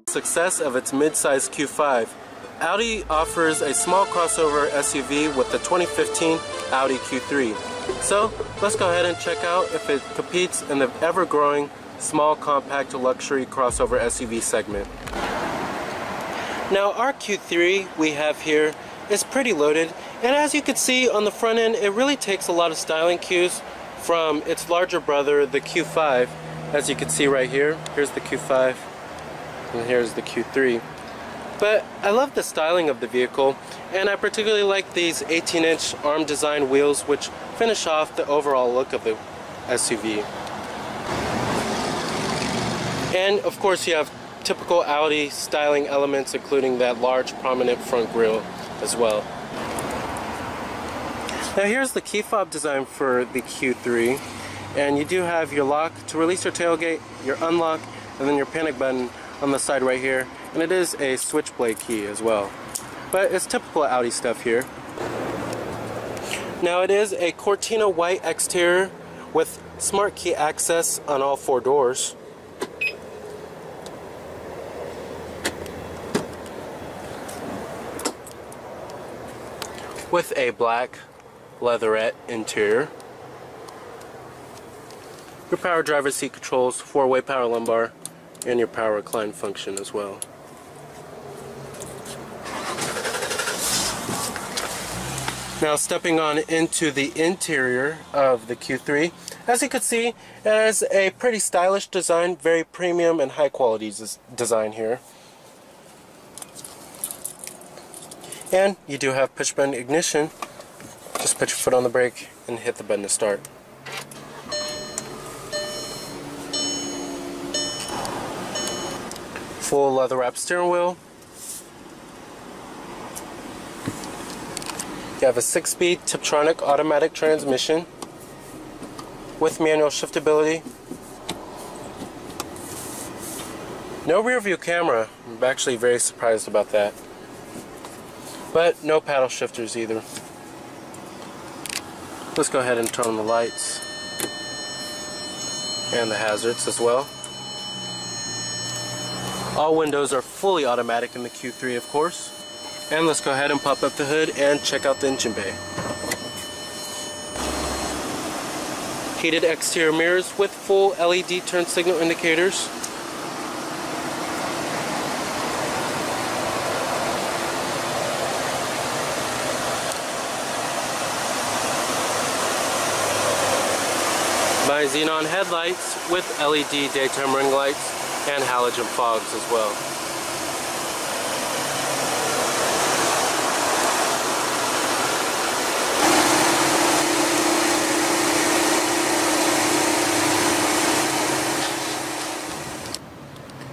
Success of its mid-size Q5. Audi offers a small crossover SUV with the 2015 Audi Q3. So let's go ahead and check out if it competes in the ever-growing small compact luxury crossover SUV segment. Now our Q3 we have here is pretty loaded, and as you can see on the front end, it really takes a lot of styling cues from its larger brother, the Q5. As you can see right here, here's the Q5 and here's the Q3. But I love the styling of the vehicle, and I particularly like these 18-inch arm design wheels, which finish off the overall look of the SUV. And of course you have typical Audi styling elements, including that large prominent front grille as well. Now here's the key fob design for the Q3, and you do have your lock to release your tailgate, your unlock, and then your panic button on the side right here, and it is a switchblade key as well. But it's typical Audi stuff here. Now it is a Cortina white exterior with smart key access on all four doors. With a black leatherette interior. Your power driver seat controls, four-way power lumbar, and your power recline function as well. Now stepping on into the interior of the Q3, as you can see, it has a pretty stylish design, very premium and high quality design here. And you do have push button ignition. Just put your foot on the brake and hit the button to start. Full leather wrapped steering wheel. You have a 6-speed Tiptronic automatic transmission with manual shiftability. No rear view camera. I'm actually very surprised about that. But no paddle shifters either. Let's go ahead and turn on the lights and the hazards as well. All windows are fully automatic in the Q3, of course. And let's go ahead and pop up the hood and check out the engine bay. Heated exterior mirrors with full LED turn signal indicators. By xenon headlights with LED daytime ring lights and halogen fogs as well.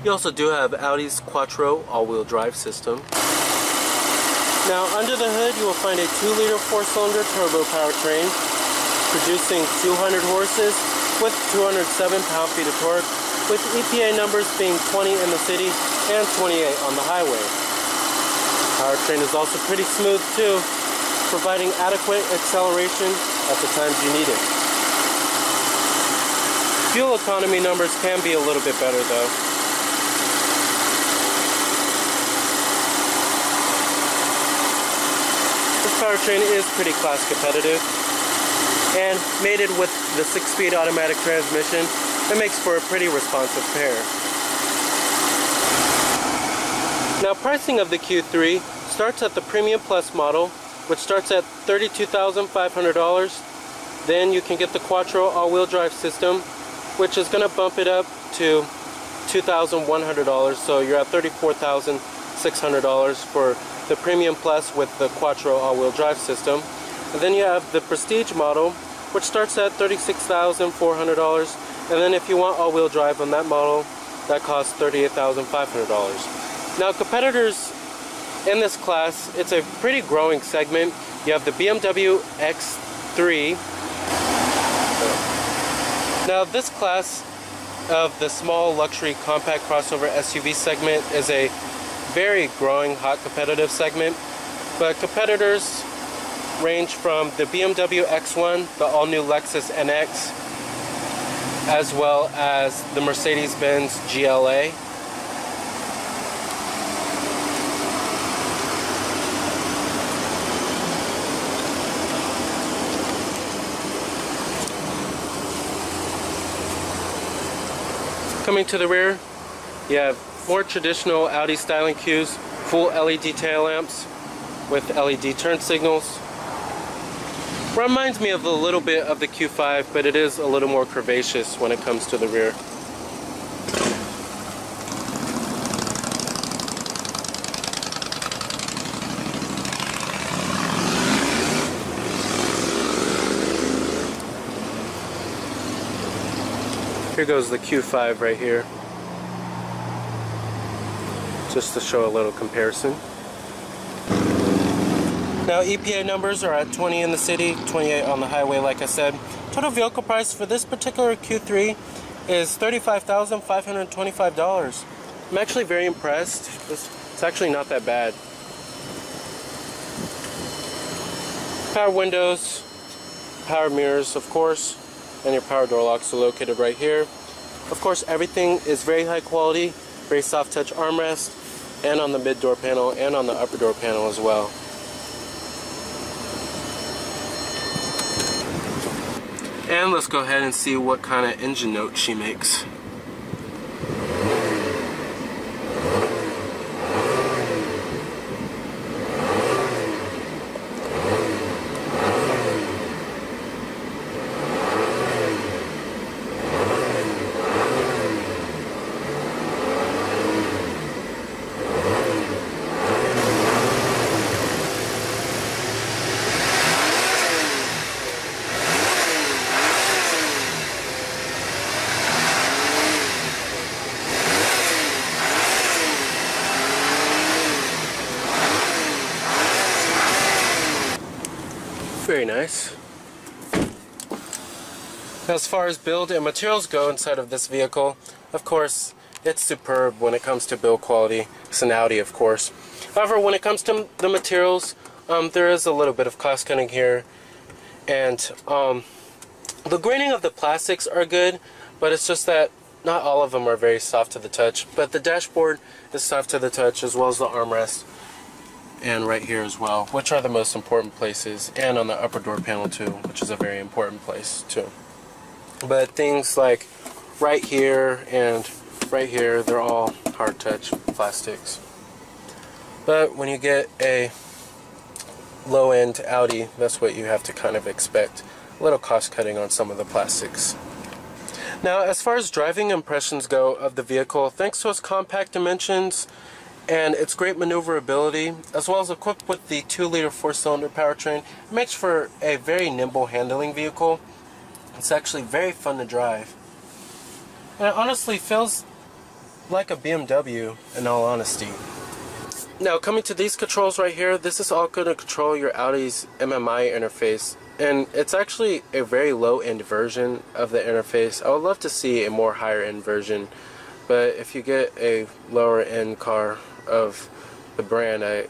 You also do have Audi's Quattro all-wheel drive system. Now under the hood you will find a 2-liter 4-cylinder turbo powertrain producing 200 horses with 207 pound-feet of torque, with EPA numbers being 20 in the city and 28 on the highway. Powertrain is also pretty smooth too, providing adequate acceleration at the times you need it. Fuel economy numbers can be a little bit better though. This powertrain is pretty class competitive, and mated with the 6-speed automatic transmission, it makes for a pretty responsive pair. Now pricing of the Q3 starts at the Premium Plus model, which starts at $32,500. Then you can get the Quattro all-wheel drive system, which is going to bump it up to $2,100, so you're at $34,600 for the Premium Plus with the Quattro all-wheel drive system. And then you have the Prestige model, which starts at $36,400, and then if you want all-wheel drive on that model, that costs $38,500. Now competitors in this class, it's a pretty growing segment. You have the BMW X3. Now this class of the small luxury compact crossover SUV segment is a very growing, hot competitive segment, but competitors range from the BMW X1, the all-new Lexus NX, as well as the Mercedes-Benz GLA. Coming to the rear, you have more traditional Audi styling cues, full LED tail lamps with LED turn signals. Reminds me of a little bit of the Q5, but it is a little more curvaceous when it comes to the rear. Here goes the Q5 right here, just to show a little comparison. Now EPA numbers are at 20 in the city, 28 on the highway like I said. Total vehicle price for this particular Q3 is $35,525. I'm actually very impressed. It's actually not that bad. Power windows, power mirrors of course, and your power door locks are located right here. Of course, everything is very high quality, very soft touch armrest, and on the mid door panel and on the upper door panel as well. And let's go ahead and see what kind of engine note she makes. Very nice. As far as build and materials go inside of this vehicle, of course, it's superb when it comes to build quality. It's an Audi, of course. However, when it comes to the materials, there is a little bit of cost cutting here. And the graining of the plastics are good, but it's just that not all of them are very soft to the touch. But the dashboard is soft to the touch, as well as the armrest. And right here as well, which are the most important places, and on the upper door panel too, which is a very important place too. But things like right here and right here, they're all hard touch plastics. But when you get a low-end Audi, that's what you have to kind of expect. A little cost cutting on some of the plastics. Now, as far as driving impressions go of the vehicle, thanks to its compact dimensions and its great maneuverability, as well as equipped with the 2-liter 4-cylinder powertrain, it makes for a very nimble handling vehicle. It's actually very fun to drive. And it honestly feels like a BMW, in all honesty. Now, coming to these controls right here, this is all going to control your Audi's MMI interface. And it's actually a very low-end version of the interface. I would love to see a more higher-end version. But if you get a lower-end car of the brand, I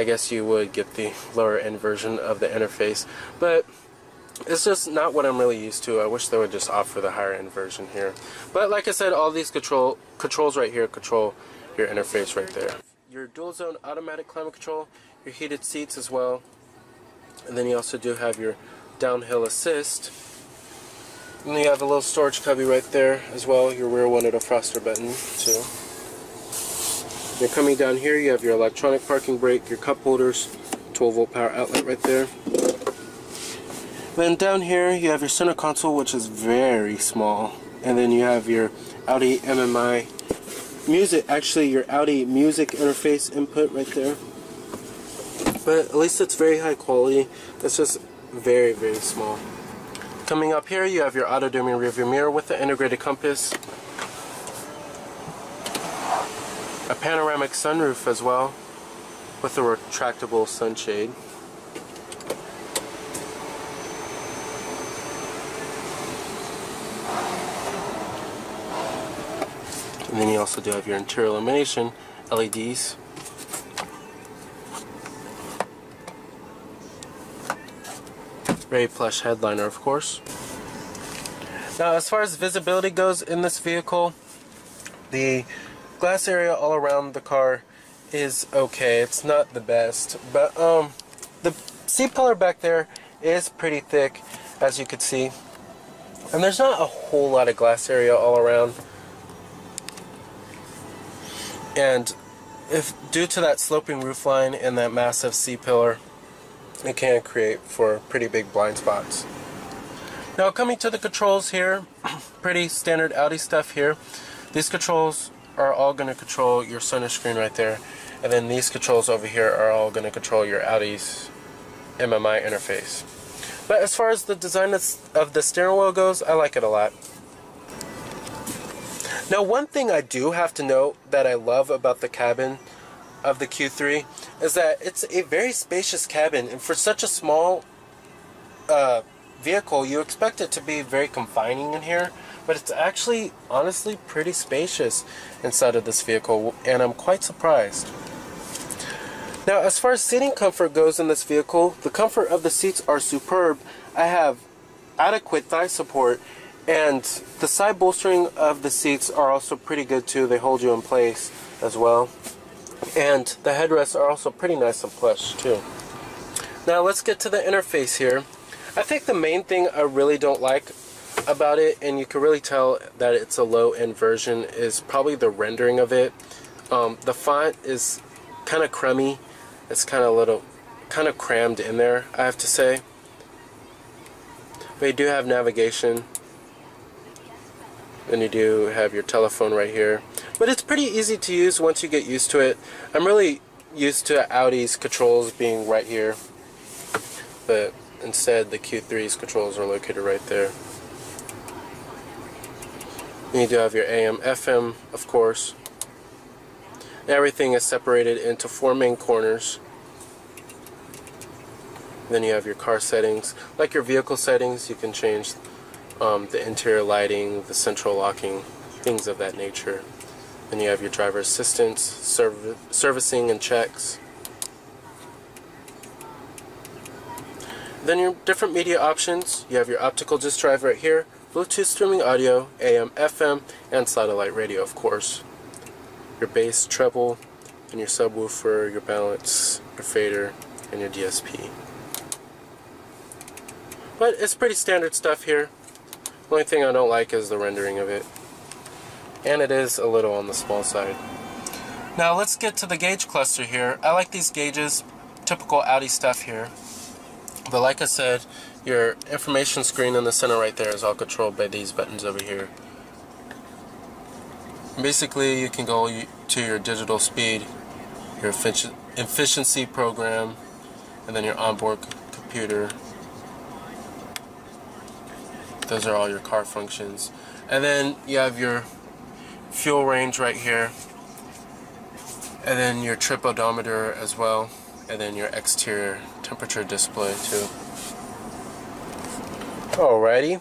guess you would get the lower-end version of the interface. But it's just not what I'm really used to. I wish they would just offer the higher-end version here. But like I said, all these controls right here control your interface right there. Your dual-zone automatic climate control, your heated seats as well. And then you also do have your downhill assist. And then you have a little storage cubby right there as well. Your rear one, a defroster button too. You're coming down here, you have your electronic parking brake, your cup holders, 12-volt power outlet right there. Then down here you have your center console, which is very small. And then you have your Audi MMI music, actually your Audi music interface input right there. But at least it's very high quality. It's just very, very small. Coming up here, you have your auto-dimming rearview mirror with the integrated compass. A panoramic sunroof as well, with a retractable sunshade. And then you also do have your interior illumination, LEDs. Very plush headliner, of course. Now, as far as visibility goes in this vehicle, the glass area all around the car is okay. It's not the best, but the seat pillar back there is pretty thick, as you can see. And there's not a whole lot of glass area all around. And if due to that sloping roofline and that massive C-pillar, it can create for pretty big blind spots. Now coming to the controls here, pretty standard Audi stuff here. These controls are all going to control your center screen right there, and then these controls over here are all going to control your Audi's MMI interface. But as far as the design of the steering wheel goes, I like it a lot. Now one thing I do have to note that I love about the cabin of the Q3 is that it's a very spacious cabin, and for such a small vehicle you expect it to be very confining in here, but it's actually honestly pretty spacious inside of this vehicle, and I'm quite surprised. Now as far as seating comfort goes in this vehicle, the comfort of the seats are superb. I have adequate thigh support, and the side bolstering of the seats are also pretty good too. They hold you in place as well, and the headrests are also pretty nice and plush too. Now let's get to the interface here. I think the main thing I really don't like about it, and you can really tell that it's a low-end version, is probably the rendering of it. The font is kind of crummy. It's kind of crammed in there, I have to say. But you do have navigation. Then you do have your telephone right here. But it's pretty easy to use once you get used to it. I'm really used to Audi's controls being right here, but instead the Q3's controls are located right there. And you do have your AM, FM, of course. Everything is separated into 4 main corners. Then you have your car settings. Like your vehicle settings, you can change the interior lighting, the central locking, things of that nature. Then you have your driver assistance, servicing and checks. Then your different media options. You have your optical disc drive right here, Bluetooth streaming audio, AM, FM, and satellite radio, of course. Your bass, treble, and your subwoofer, your balance, your fader, and your DSP. But it's pretty standard stuff here. The only thing I don't like is the rendering of it. And it is a little on the small side. Now let's get to the gauge cluster here. I like these gauges, typical Audi stuff here. But like I said, your information screen in the center right there is all controlled by these buttons over here. Basically, you can go to your digital speed, your efficiency program, and then your onboard computer. Those are all your car functions. And then you have your fuel range right here, and then your trip odometer as well, and then your exterior temperature display too. Alrighty,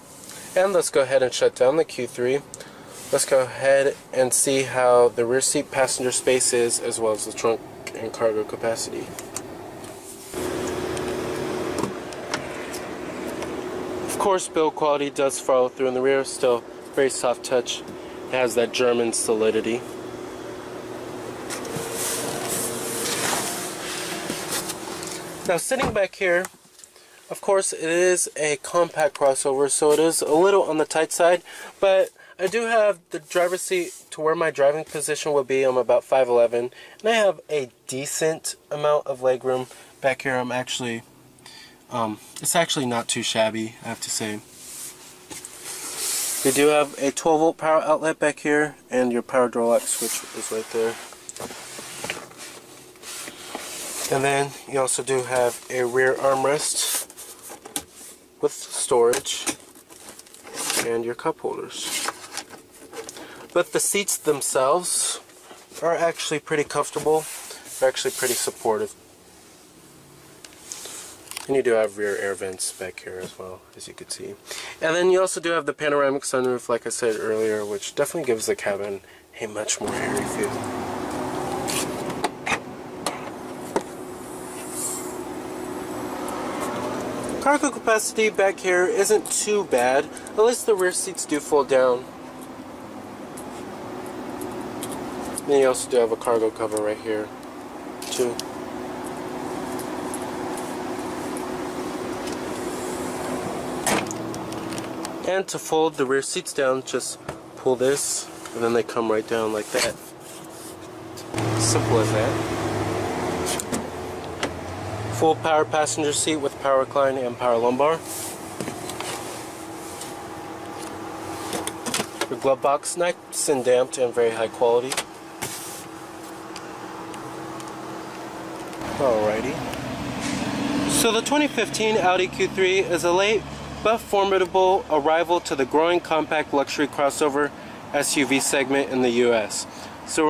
and let's go ahead and shut down the Q3. Let's go ahead and see how the rear seat passenger space is, as well as the trunk and cargo capacity. Of course, build quality does follow through in the rear. Still very soft touch. It has that German solidity. Now sitting back here, of course it is a compact crossover, so it is a little on the tight side, but I do have the driver's seat to where my driving position would be. I'm about 5'11", and I have a decent amount of legroom back here. I'm actually, it's actually not too shabby, I have to say. You do have a 12-volt power outlet back here, and your power door lock switch is right there. And then you also do have a rear armrest with storage and your cup holders. But the seats themselves are actually pretty comfortable. They're actually pretty supportive. And you do have rear air vents back here as well, as you can see. And then you also do have the panoramic sunroof, like I said earlier, which definitely gives the cabin a much more airy feel. Cargo capacity back here isn't too bad. At least the rear seats do fold down. Then you also do have a cargo cover right here, too. And to fold the rear seats down, just pull this, and then they come right down like that. Simple as that. Full power passenger seat with power recline and power lumbar. Your glove box, nice and damped and very high quality. Alrighty. So the 2015 Audi Q3 is a late but formidable arrival to the growing compact luxury crossover SUV segment in the US. So